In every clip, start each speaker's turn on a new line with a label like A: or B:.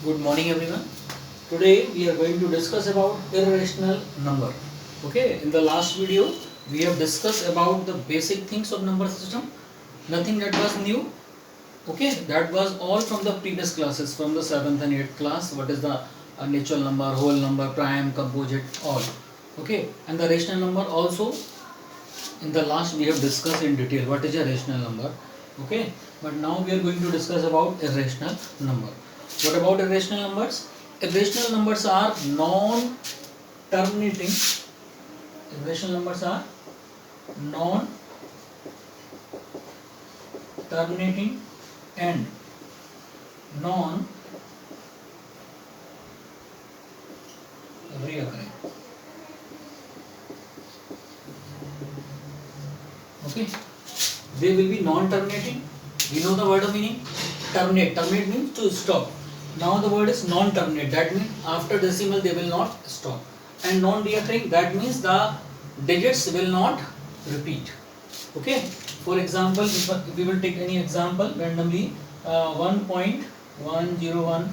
A: Good morning everyone. Today we are going to discuss about irrational number. Okay, in the last video we have discussed about the basic things of number system. Nothing that was new. Okay, that was all from the previous classes, from the 7th and 8th class. What is the natural number, whole number, prime, composite, all. Okay, and the rational number also in the last we have discussed in detail what is a rational number. Okay, but now we are going to discuss about irrational number. What about irrational numbers? Irrational numbers are non-terminating. Irrational numbers are non-terminating and non-reoccurring. Okay, they will be non-terminating. We know the word of meaning. Terminate. Terminate means to stop. Now the word is non-terminate. That means after decimal they will not stop. And non-reoccurring, that means the digits will not repeat. Okay. For example, if we will take any example randomly, 1.101, 001,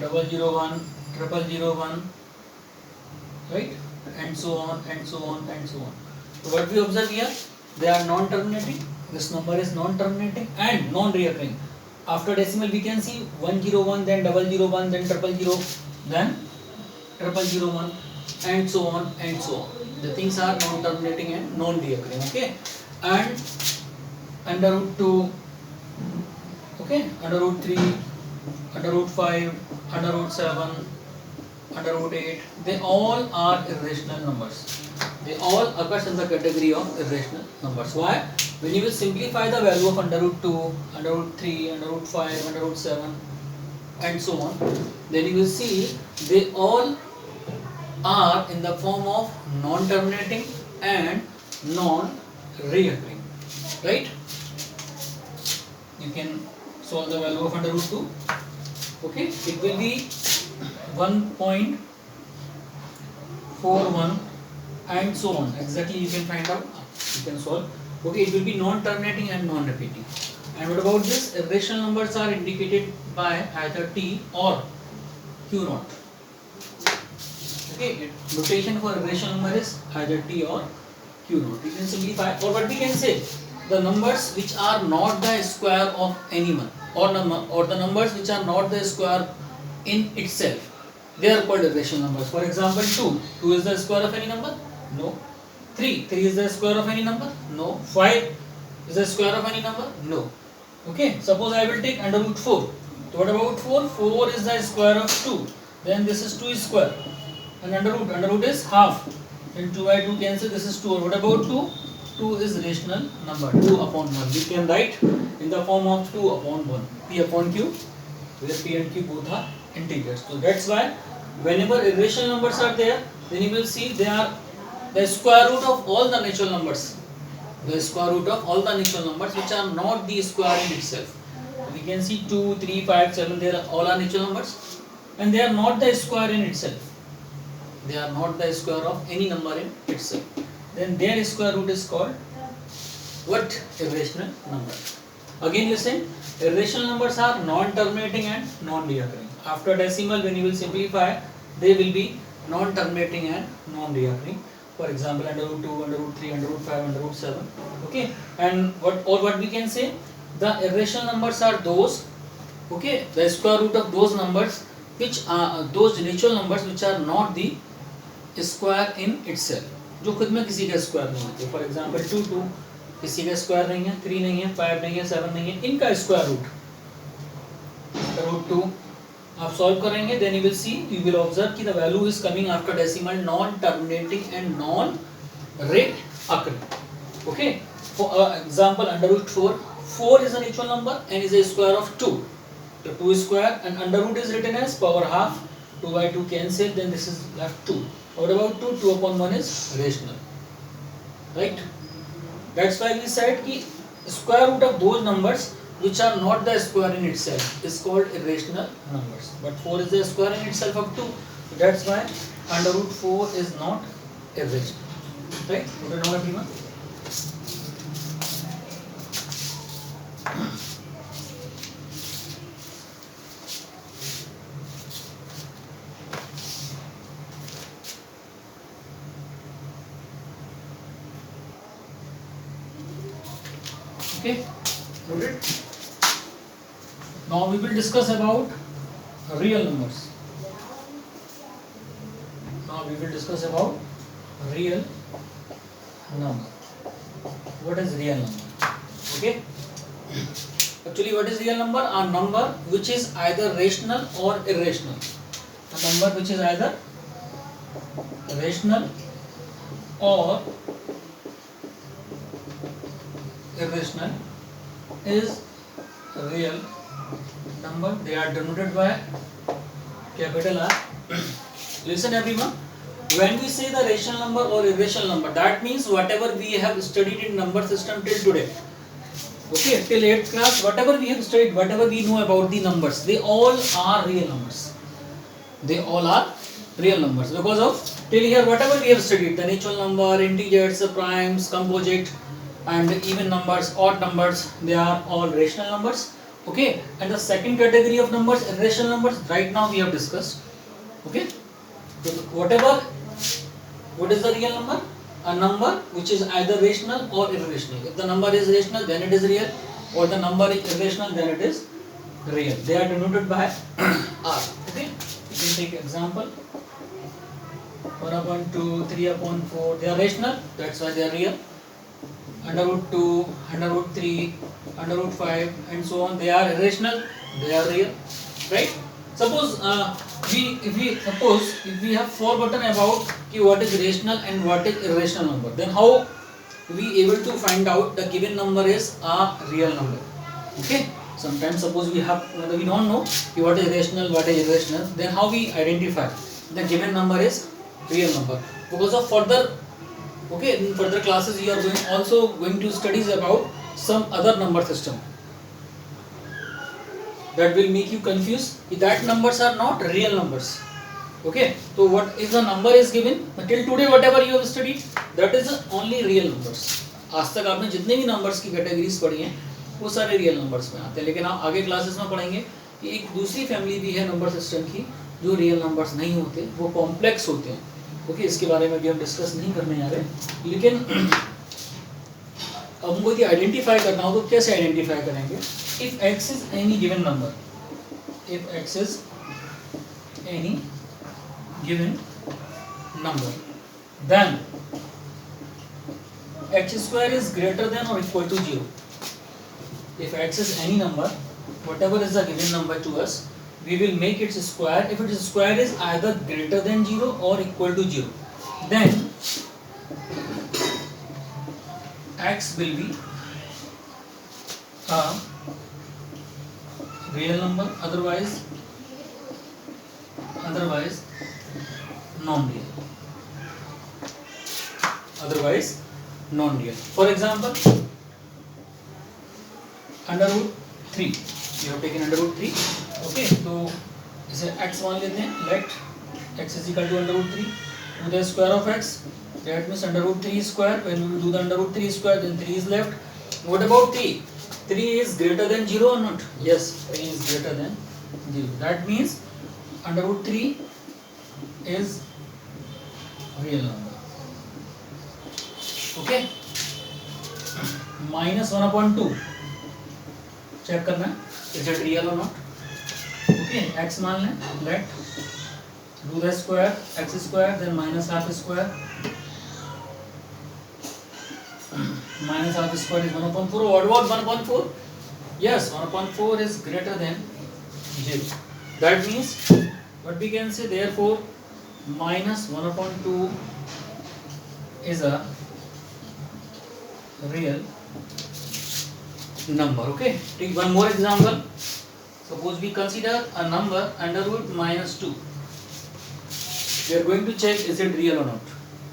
A: 001, 0001, right, and so on and so on and so on. So what we observe here, they are non-terminating. This number is non-terminating and non-reoccurring. After decimal we can see 101, then 001, then 000, then 0001, and so on and so on. The things are non-terminating and non-reoccurring. Okay, and under root 2, okay, under root 3, under root 5, under root 7, under root 8, they all are irrational numbers. They all occur in the category of irrational numbers. Why? When you will simplify the value of under root 2, under root 3, under root 5, under root 7, and so on, then you will see they all are in the form of non-terminating and non-reoccurring. Right? You can solve the value of under root 2. Okay, it will be 1.41 and so on. Exactly, you can find out. You can solve. Okay, it will be non-terminating and non-repeating. And what about this? Irrational numbers are indicated by either T or Q naught. Okay, notation for irrational number is either T or Q naught. You can simplify, or what we can say, the numbers which are not the square of any one, or the numbers which are not the square in itself, they are called irrational numbers. For example, 2 is the square of any number? No. 3 is the square of any number? No. 5 is the square of any number? No. Okay, suppose I will take under root 4. So what about 4? 4 is the square of 2. Then this is 2 square. And under root is half. Then 2 by 2 cancel, this is 2. What about 2? 2 is rational number, 2 upon 1. We can write in the form of 2 upon 1. P upon Q, where P and Q both are integers. So that's why whenever irrational numbers are there, then you will see they are the square root of all the natural numbers. The square root of all the natural numbers which are not the square in itself. We can see 2, 3, 5, 7, they are all are natural numbers, and they are not the square in itself. They are not the square of any number in itself. Then their square root is called what? Irrational number. Again listen, irrational numbers are non-terminating and non-reoccurring. After decimal, when you will simplify, they will be non-terminating and non-reoccurring. For example, under root 2, under root 3, under root 5, under root 7. Okay, and what we can say, the irrational numbers are those, okay, the square root of those numbers which are those natural numbers which are not the square in itself, जो खुद में किसी का square नहीं होते. For example 2 किसी का square नहीं है, 3 नहीं है, 5 नहीं है, 7 नहीं है, इनका स्क्वायर रूट रूट 2 आप सॉल्व करेंगे, then you will see, you will observe कि the value is coming after decimal non terminating and non reoccurring. Okay, for example, under root 4 is a natural number and is a square of 2. So 2 square and under root is written as power half. 2 by 2 cancel, then this is left 2. What about 2? 2 upon 1 is rational. Right? That's why we said कि square root of those numbers which are not the square in itself is called irrational numbers. But 4 is the square in itself of 2. So that's why under root 4 is not irrational. Right? Okay, now everyone. Okay, noted. Now we will discuss about real numbers. Now we will discuss about real number. What is real number? Okay. Actually, what is real number? A number which is either rational or irrational. A number which is either rational or irrational is real number. They are denoted by capital R. Listen everyone. When we say the rational number or irrational number, that means whatever we have studied in number system till today. Okay, till 8th class, whatever we have studied, whatever we know about the numbers, they all are real numbers. They all are real numbers. Because of till here, whatever we have studied, the natural number, integers, primes, composite, and even numbers, odd numbers, they are all rational numbers. Okay, and the second category of numbers, irrational numbers, right now we have discussed. Okay, so what is the real number? A number which is either rational or irrational. If the number is rational, then it is real, or the number is irrational, then it is real. They are denoted by R. Okay, you can take example. 1 upon 2, 3 upon 4. They are rational, that's why they are real. Under root 2, under root 3, under root 5, and so on. They are irrational, they are real, right? Suppose if we have forgotten about what is rational and what is irrational number, then how we able to find out the given number is a real number? Okay. Sometimes suppose we don't know what is rational, what is irrational, then how we identify the given number is real number? Because of in further classes we are going to studies about some other number system that will make you confused. That numbers are not real numbers. Okay, so what if the number is given till today, whatever you have studied, that is only real numbers. आज तक आपने जितने भी numbers की categories पढ़ी हैं वो सारे real numbers में आते हैं, लेकिन आप आगे classes में पढ़ेंगे कि एक दूसरी family भी है number system की जो real numbers नहीं होते, वो complex होते हैं. ओके, इसके बारे में भी हम डिस्कस नहीं करने जा रहे, लेकिन अब हमको यदि आइडेंटिफाई करना हो तो कैसे आइडेंटिफाई करेंगे? If x is any given number, if x is any given number, then x square is greater than or equal to 0. If x is any number, whatever is the given number to us, we will make its square. If its square is either greater than 0 or equal to 0, then x will be a real number, otherwise non-real. For example, under root 3, you have taken under root 3. Okay, so इसे x मान लेते हैं. Let x is equal to under root 3 to the square of x. That means under root 3 square. When we will do the under root 3 square, then 3 is left. What about 3? 3 is greater than 0 or not? Yes, 3 is greater than 0. That means under root 3 is real number. Okay. Minus 1 upon 2. Check करना है, is it real or not? Okay, x मान लें. Let do the square, x square, then minus half square. Minus half square is 1 upon 4. What about 1 upon 4? Yes, 1 upon 4 is greater than 0. That means what we can say, therefore minus 1 upon 2 is a real number. Okay, take one more example. Suppose we consider a number under root minus 2. We are going to check is it real or not,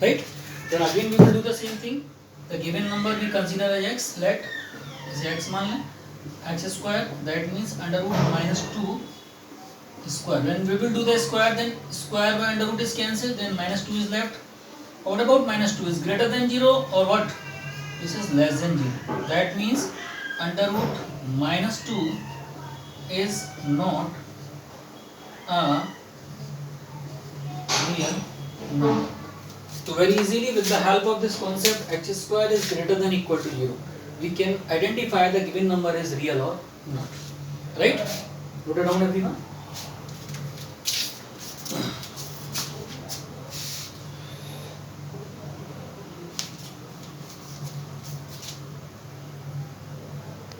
A: right? Then again we will do the same thing. The given number we consider as x. Let is x मान लें, x square, that means under root minus 2 square. When we will do the square, then square by under root is cancelled, then minus 2 is left. What about minus 2? Is greater than 0 or what? This is less than 0. That means under root minus 2 is not a real number. So very easily with the help of this concept, x square is greater than equal to 0. we can identify the given number is real or not. Right? Note it down everyone.